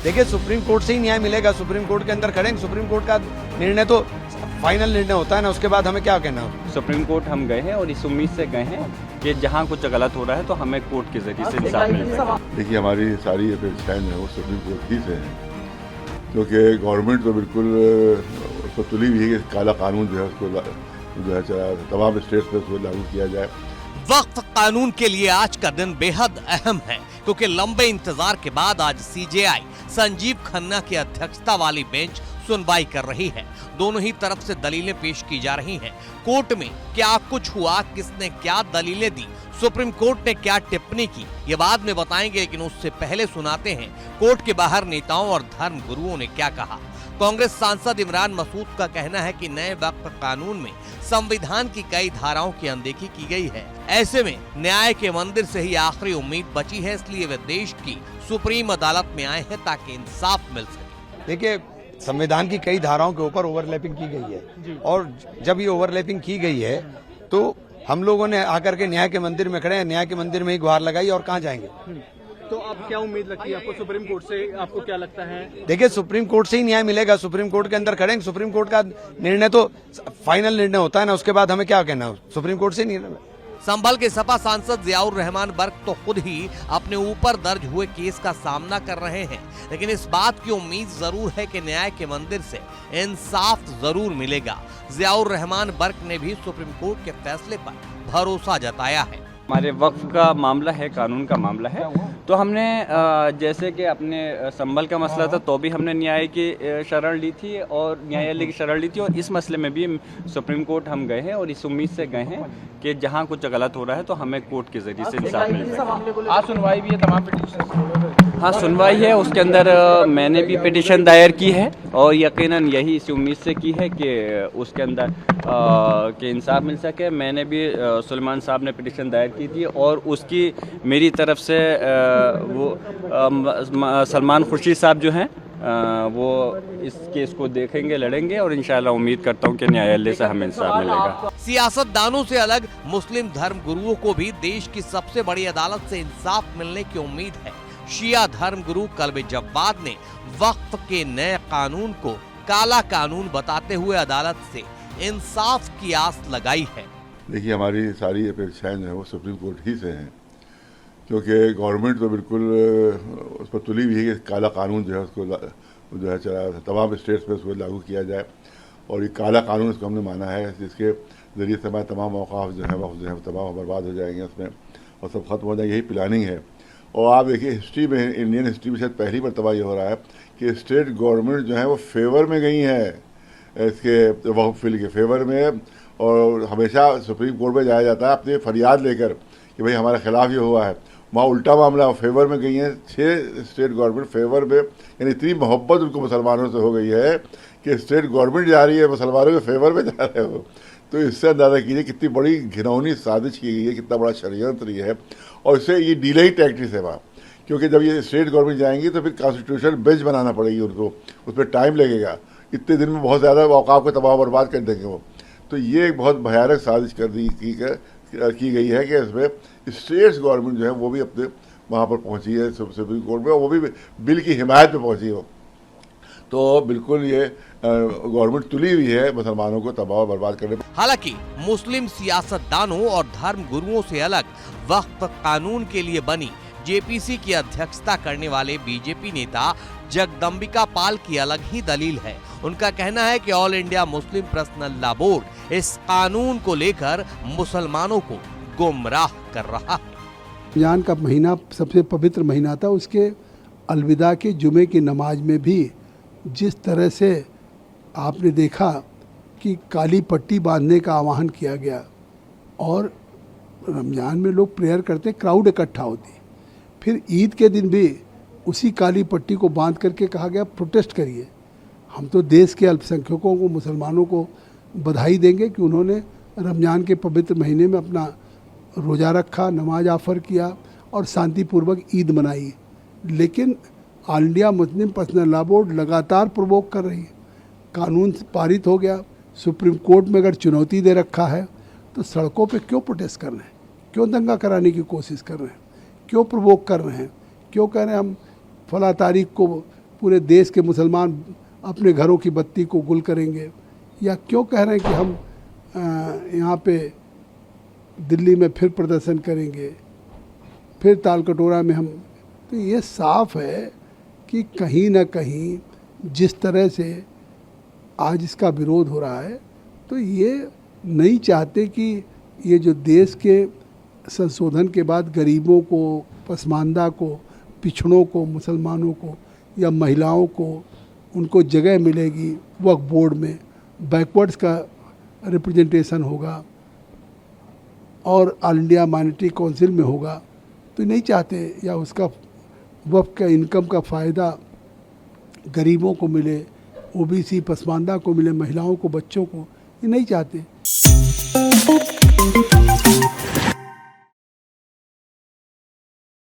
देखिए supreme court से ही न्याय मिलेगा, सुप्रीम कोर्ट के अंदर खड़े, सुप्रीम कोर्ट का निर्णय तो फाइनल निर्णय होता है ना, उसके बाद हमें क्या कहना हो। सुप्रीम कोर्ट हम गए हैं और इस उम्मीद से गए हैं कि जहां कुछ गलत हो रहा है तो हमें कोर्ट के जरिए से इंसाफ मिल जाएगा। देखिए हमारी सारी अपेक्षाएं जो है वो सुप्रीम कोर्ट ही से हैं, क्योंकि गवर्नमेंट तो बिल्कुल उसको तुली हुई है कि काला कानून जो है उसको जो है तमाम स्टेट्स पर उसको लागू किया जाए। वक्फ कानून के लिए आज का दिन बेहद अहम है, क्योंकि लंबे इंतजार के बाद आज सीजेआई संजीव खन्ना की अध्यक्षता वाली बेंच सुनवाई कर रही है। दोनों ही तरफ से दलीलें पेश की जा रही हैं। कोर्ट में क्या कुछ हुआ, किसने क्या दलीलें दी, सुप्रीम कोर्ट ने क्या टिप्पणी की, ये बाद में बताएंगे, लेकिन उससे पहले सुनाते हैं कोर्ट के बाहर नेताओं और धर्म गुरुओं ने क्या कहा। कांग्रेस सांसद इमरान मसूद का कहना है कि नए वक्फ कानून में संविधान की कई धाराओं की अनदेखी की गई है। ऐसे में न्याय के मंदिर से ही आखिरी उम्मीद बची है, इसलिए वे देश की सुप्रीम अदालत में आए हैं ताकि इंसाफ मिल सके। देखिए संविधान की कई धाराओं के ऊपर ओवरलैपिंग की गई है, और जब ये ओवरलैपिंग की गई है तो हम लोगों ने आकर के न्याय के मंदिर में खड़े हैं, न्याय के मंदिर में ही गुहार लगाई, और कहाँ जाएंगे। तो आप क्या उम्मीद लगती है आपको सुप्रीम कोर्ट से, आपको क्या लगता है? देखिए सुप्रीम कोर्ट से ही न्याय मिलेगा, सुप्रीम कोर्ट के अंदर खड़े, सुप्रीम कोर्ट का निर्णय तो फाइनल निर्णय होता है ना, उसके बाद हमें क्या कहना हो। सुप्रीम कोर्ट से निर्णय। संभल के सपा सांसद जियाउर रहमान बर्क तो खुद ही अपने ऊपर दर्ज हुए केस का सामना कर रहे हैं, लेकिन इस बात की उम्मीद जरूर है कि न्याय के मंदिर से इंसाफ जरूर मिलेगा। जियाउर रहमान बर्क ने भी सुप्रीम कोर्ट के फैसले पर भरोसा जताया है। हमारे वक्फ का मामला है, कानून का मामला है, तो हमने जैसे कि अपने संभल का मसला था तो भी हमने न्याय की शरण ली थी और न्यायालय की शरण ली थी, और इस मसले में भी सुप्रीम कोर्ट हम गए हैं और इस उम्मीद से गए हैं कि जहां कुछ गलत हो रहा है तो हमें कोर्ट के जरिए से इंसाफ मिल जाएगा। आज सुनवाई भी है तमाम पिटीशन। हाँ सुनवाई है, उसके अंदर मैंने भी पिटीशन दायर की है और यकीनन यही इसी उम्मीद से की है कि उसके अंदर कि इंसाफ मिल सके। मैंने भी सुलेमान साहब ने पिटीशन दायर की थी और उसकी मेरी तरफ से वो सलमान खुर्शीद साहब जो हैं वो इस केस को देखेंगे, लड़ेंगे, और इंशाल्लाह उम्मीद करता हूँ कि न्यायालय से हमें इंसाफ मिलेगा। सियासतदानों से अलग मुस्लिम धर्म गुरुओं को भी देश की सबसे बड़ी अदालत से इंसाफ मिलने की उम्मीद है। शिया धर्म गुरु कल्बे जब्बाद ने वक्फ के नए कानून को काला कानून बताते हुए अदालत से इंसाफ की आस लगाई है। देखिए हमारी सारी अपेक्षाएं जो है वो सुप्रीम कोर्ट ही से हैं, क्योंकि गवर्नमेंट तो बिल्कुल उस पर तुली हुई है कि काला कानून जो है उसको जो है तमाम स्टेट्स पर उसको लागू किया जाए, और ये काला कानून इसको हमने माना है जिसके ज़रिए से हमारे तमाम औकाफ जो है वक्त जो है तमाम बर्बाद हो जाएंगे उसमें, और सब खत्म हो जाएंगे, यही प्लानिंग है। और आप देखिए हिस्ट्री में, इंडियन हिस्ट्री में शायद पहली मरतबा ये हो रहा है कि स्टेट गवर्नमेंट जो है वो फेवर में गई है इसके वक्फ बिल के फेवर में, और हमेशा सुप्रीम कोर्ट में जाया जाता है अपनी फरियाद लेकर कि भाई हमारे खिलाफ ये हुआ है, वहाँ उल्टा मामला फेवर में गई हैं 6 स्टेट गवर्नमेंट फेवर में, यानी इतनी मोहब्बत उनको मुसलमानों से हो गई है कि स्टेट गवर्नमेंट जा रही है मुसलमानों के फेवर में जा रहे हो। तो इससे अंदाज़ा कीजिए कितनी बड़ी घिनौनी साजिश की गई है, कितना बड़ा षड्यंत्र ये है, और इससे ये डिले टैक्टिस है वहाँ, क्योंकि जब ये स्टेट गवर्नमेंट जाएंगी तो फिर कॉन्स्टिट्यूशनल बेंच बनाना पड़ेगी उनको, उस पर टाइम लगेगा, इतने दिन में बहुत ज़्यादा औकाफ को तबाह बर्बाद कर देंगे वो। तो ये एक बहुत भयानक साजिश की गई है कि इसमें स्टेट्स गवर्नमेंट जो है वो भी अपने वहाँ पर पहुँची है सुप्रीम कोर्ट में, और वो भी बिल की हिमायत में पहुँची हो। तो बिल्कुल ये गवर्नमेंट तुली हुई है मुसलमानों को तबाह बर्बाद करने पर। हालांकि मुस्लिम सियासतदानों और धर्म गुरुओं से अलग वक्फ कानून के लिए बनी जेपीसी की अध्यक्षता करने वाले बीजेपी नेता जगदम्बिका पाल की अलग ही दलील है। उनका कहना है कि all India Muslim personal law board इस कानून को लेकर मुसलमानों को गुमराह कर रहा है। रमजान का महीना सबसे पवित्र महीना था, उसके अलविदा के जुमे की नमाज में भी जिस तरह से आपने देखा कि काली पट्टी बांधने का आह्वान किया गया, और रमज़ान में लोग प्रेयर करते, क्राउड इकट्ठा होती, फिर ईद के दिन भी उसी काली पट्टी को बांध करके कहा गया प्रोटेस्ट करिए। हम तो देश के अल्पसंख्यकों को, मुसलमानों को बधाई देंगे कि उन्होंने रमज़ान के पवित्र महीने में अपना रोज़ा रखा, नमाज ऑफ़र किया और शांतिपूर्वक ईद मनाई। लेकिन all India Muslim personal law board लगातार प्रोवोक कर रही है। कानून पारित हो गया, सुप्रीम कोर्ट में अगर चुनौती दे रखा है तो सड़कों पे क्यों प्रोटेस्ट कर रहे हैं, क्यों दंगा कराने की कोशिश कर रहे हैं, क्यों प्रोवोक कर रहे हैं, क्यों कह रहे हैं हम फला तारीख को पूरे देश के मुसलमान अपने घरों की बत्ती को गुल करेंगे, या क्यों कह रहे हैं कि हम यहाँ पे दिल्ली में फिर प्रदर्शन करेंगे, फिर तालकटोरा में हम। तो ये साफ है कि कहीं ना कहीं जिस तरह से आज इसका विरोध हो रहा है, तो ये नहीं चाहते कि ये जो देश के संशोधन के बाद गरीबों को, पसमानदा को, पिछड़ों को, मुसलमानों को या महिलाओं को उनको जगह मिलेगी वक्फ बोर्ड में, बैकवर्ड्स का रिप्रेजेंटेशन होगा और ऑल इंडिया माइनॉरिटी काउंसिल में होगा, तो नहीं चाहते। या उसका वक्फ का इनकम का फ़ायदा गरीबों को मिले, ओबीसी पसमानदा को मिले, महिलाओं को, बच्चों को, ये नहीं चाहते।